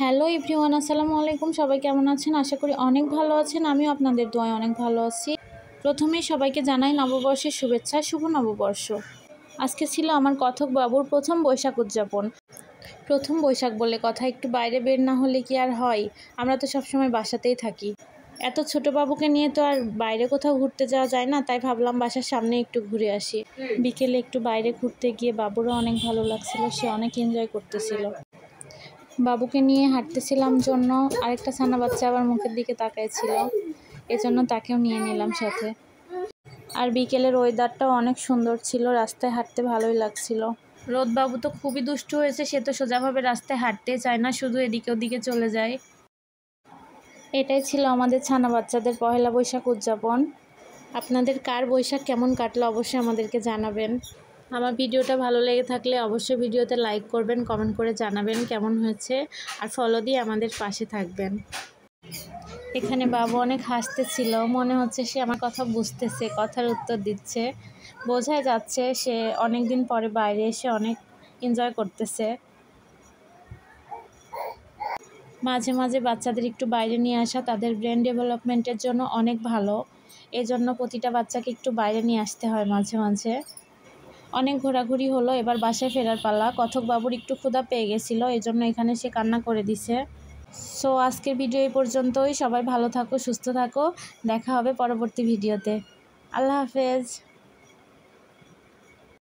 Hello everyone, আসসালামু আলাইকুম। সবাই কেমন আছেন? আশা করি অনেক ভালো আছেন। আমিও আপনাদের দোয়ায় অনেক ভালো আছি। প্রথমেই সবাইকে জানাই নববর্ষের শুভেচ্ছা, শুভ নববর্ষ। আজকে ছিল আমার কথক বাবুর প্রথম বৈশাখ উদযাপন। প্রথম বৈশাখ বলে কথা, একটু বাইরে বের না হলে কি আর হয়? আমরা তো সবসময় বাসাতেই থাকি। এত ছোট বাবুকে নিয়ে তো আর বাইরে কোথাও ঘুরতে যাওয়া যায় না, তাই ভাবলাম বাসার সামনে একটু ঘুরে আসি। বিকেলে একটু বাইরে ঘুরতে গিয়ে বাবুরও অনেক ভালো লাগছিল, সে অনেক এনজয় করতেছিল। বাবুকে নিয়ে হাঁটতেছিলাম জন্য আরেকটা ছানা বাচ্চা আবার মুখের দিকে তাকাইছিল, এজন্য তাকেও নিয়ে নিলাম সাথে। আর বিকেলের ওয়েদারটাও অনেক সুন্দর ছিল, রাস্তায় হাঁটতে ভালোই লাগছিল। রোদ বাবু তো খুবই দুষ্টু হয়েছে, সে তো সোজাভাবে রাস্তায় হাঁটতে চায় না, শুধু এদিকে ওদিকে চলে যায়। এটাই ছিল আমাদের ছানা বাচ্চাদের পহেলা বৈশাখ উদযাপন। আপনাদের কার বৈশাখ কেমন কাটলো অবশ্যই আমাদেরকে জানাবেন। আমার ভিডিওটা ভালো লেগে থাকলে অবশ্যই ভিডিওতে লাইক করবেন, কমেন্ট করে জানাবেন কেমন হয়েছে, আর ফলো দিয়ে আমাদের পাশে থাকবেন। এখানে বাবু অনেক হাসতেছিল, মনে হচ্ছে সে আমার কথা বুঝতেছে, কথার উত্তর দিচ্ছে। বোঝাই যাচ্ছে সে অনেক দিন পরে বাইরে এসে অনেক এনজয় করতেছে। মাঝে মাঝে বাচ্চাদের একটু বাইরে নিয়ে আসা তাদের ব্রেন ডেভেলপমেন্টের জন্য অনেক ভালো। এজন্য প্রতিটা বাচ্চাকে একটু বাইরে নিয়ে আসতে হয় মাঝে মাঝে। অনেক ঘোরাঘুরি হলো, এবার বাসায় ফেরার পালা। কথক বাবুর একটু ক্ষুধা পেয়ে গেছিলো, এজন্য এখানে সে কান্না করে দিছে। সো আজকের ভিডিও এই পর্যন্তই। সবাই ভালো থাকো, সুস্থ থাকো। দেখা হবে পরবর্তী ভিডিওতে। আল্লাহ হাফেজ।